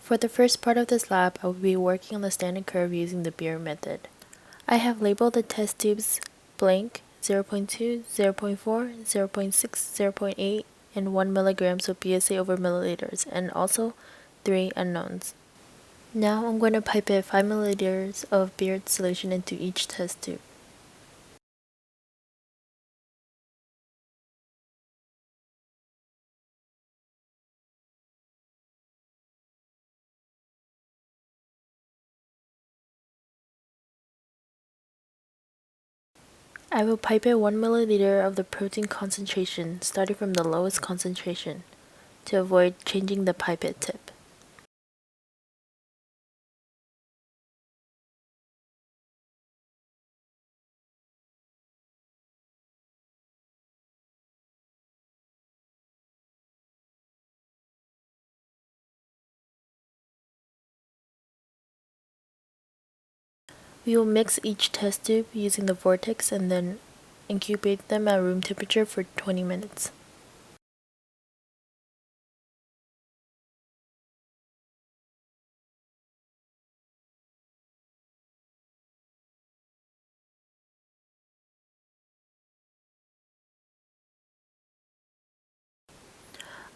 For the first part of this lab, I will be working on the standard curve using the Beer method. I have labeled the test tubes blank 0.2, 0.4, 0.6, 0.8, and 1 milligrams of BSA over milliliters, and also 3 unknowns. Now I'm going to pipette 5 milliliters of beer solution into each test tube. I will pipette 1 milliliter of the protein concentration, starting from the lowest concentration, to avoid changing the pipette tip. We will mix each test tube using the vortex and then incubate them at room temperature for 20 minutes.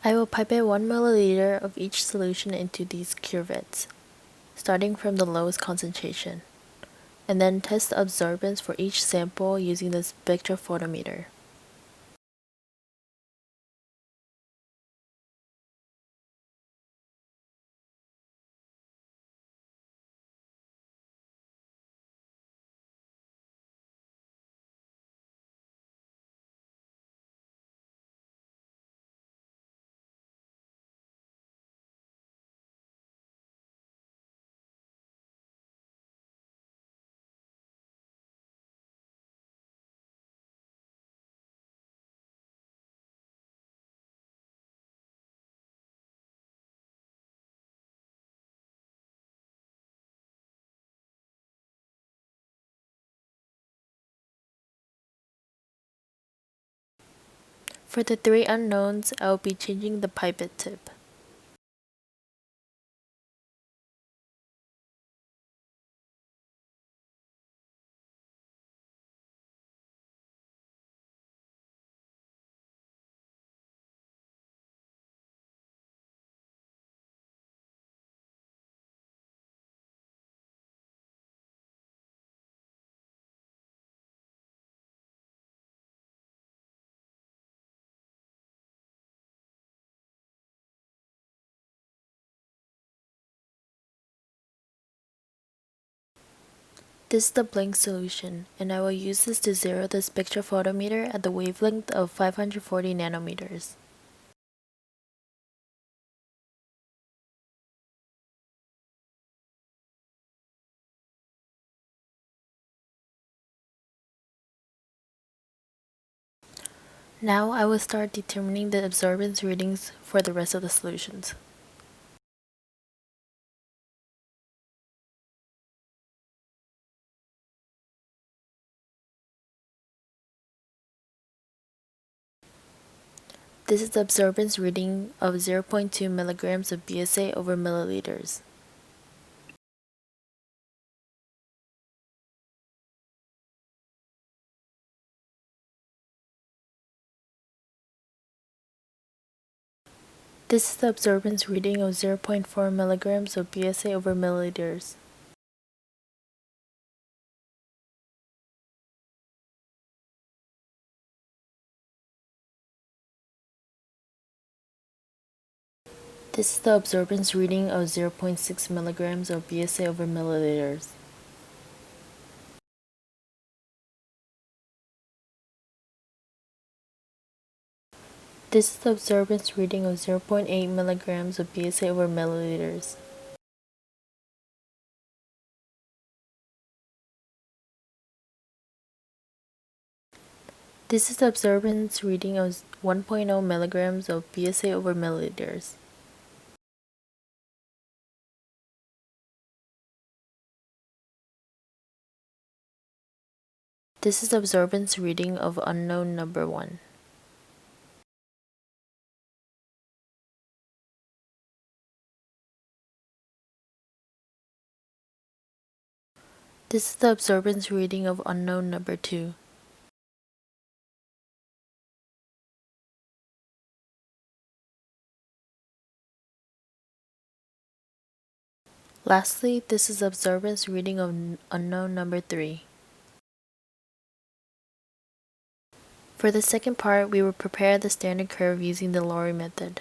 I will pipette 1 milliliter of each solution into these cuvettes, starting from the lowest concentration, and then test the absorbance for each sample using the spectrophotometer. For the 3 unknowns, I will be changing the pipette tip. This is the blank solution, and I will use this to zero the spectrophotometer at the wavelength of 540 nanometers. Now I will start determining the absorbance readings for the rest of the solutions. This is the absorbance reading of 0.2 milligrams of BSA over milliliters. This is the absorbance reading of 0.4 milligrams of BSA over milliliters. This is the absorbance reading of 0.6 milligrams of BSA over milliliters. This is the absorbance reading of 0.8 milligrams of BSA over milliliters. This is the absorbance reading of 1.0 milligrams of BSA over milliliters. This is the absorbance reading of unknown number 1. This is the absorbance reading of unknown number 2. Lastly, this is absorbance reading of unknown number 3. For the second part, we will prepare the standard curve using the Lowry method.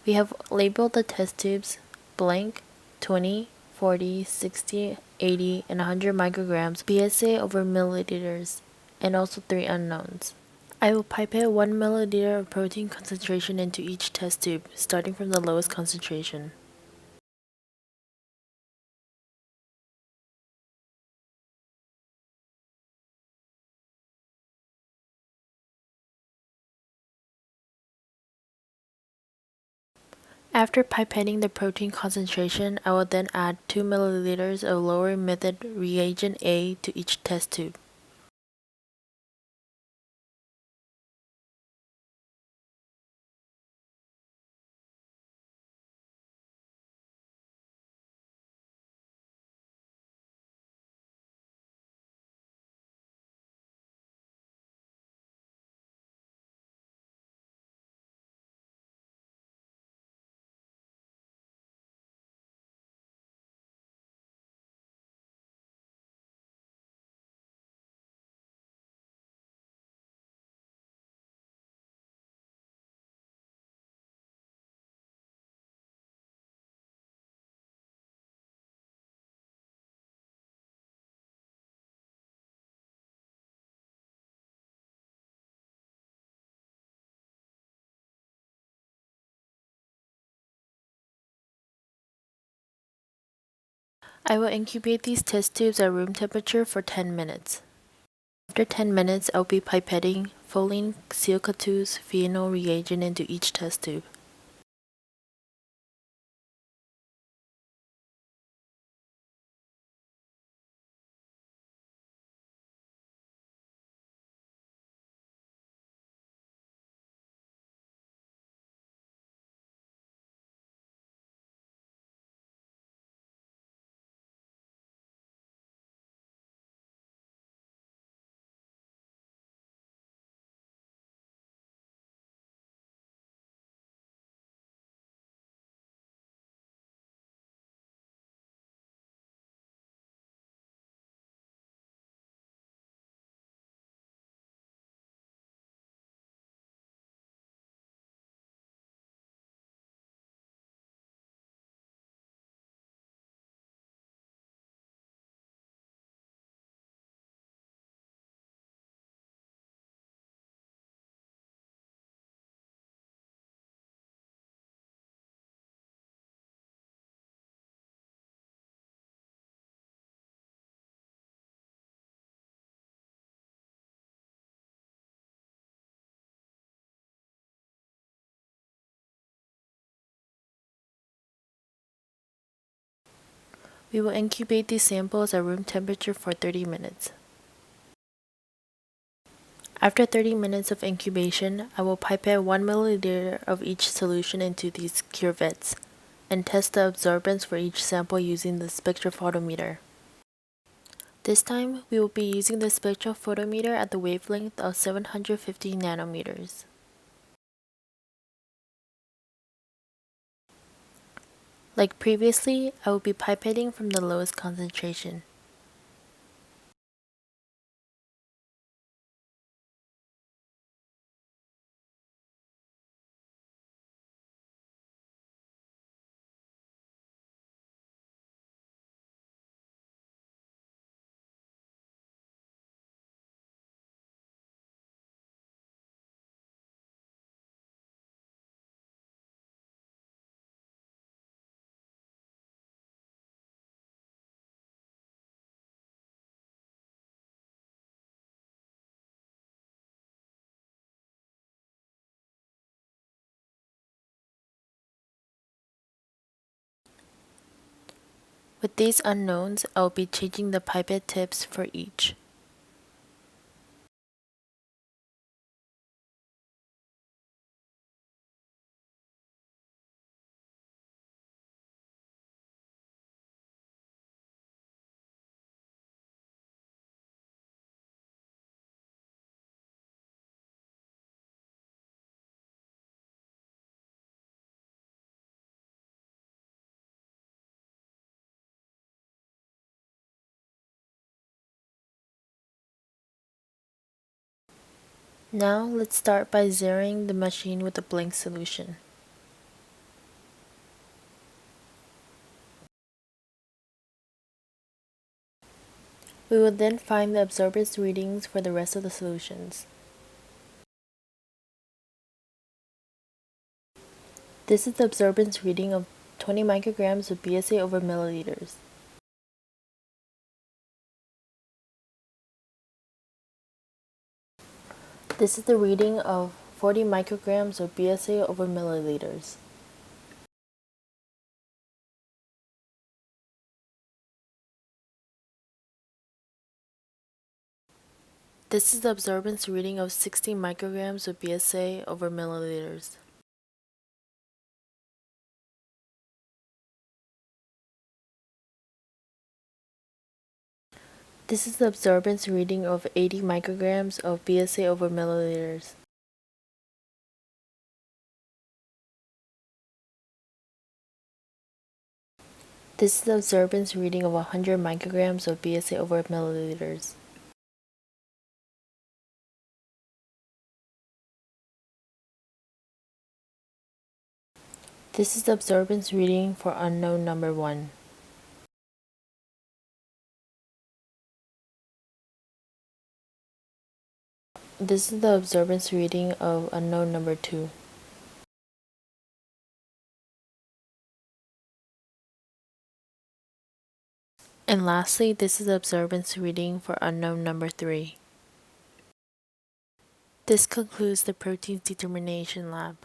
We have labeled the test tubes blank, 20, 40, 60, 80, and 100 micrograms PSA over milliliters, and also 3 unknowns. I will pipette 1 milliliter of protein concentration into each test tube, starting from the lowest concentration. After pipetting the protein concentration, I will then add 2 milliliters of Lowry method reagent A to each test tube. I will incubate these test tubes at room temperature for 10 minutes. After 10 minutes, I'll be pipetting Folin Sil-Catus phenol reagent into each test tube. We will incubate these samples at room temperature for 30 minutes. After 30 minutes of incubation, I will pipette 1 milliliter of each solution into these cuvettes and test the absorbance for each sample using the spectrophotometer. This time, we will be using the spectrophotometer at the wavelength of 750 nanometers. Like previously, I will be pipetting from the lowest concentration. With these unknowns, I will be changing the pipette tips for each. Now let's start by zeroing the machine with a blank solution. We will then find the absorbance readings for the rest of the solutions. This is the absorbance reading of 20 micrograms of BSA over milliliters. This is the reading of 40 micrograms of BSA over milliliters. This is the absorbance reading of 60 micrograms of BSA over milliliters. This is the absorbance reading of 80 micrograms of BSA over milliliters. This is the absorbance reading of 100 micrograms of BSA over milliliters. This is the absorbance reading for unknown number 1. This is the absorbance reading of unknown number 2. And lastly, this is the absorbance reading for unknown number 3. This concludes the proteins determination lab.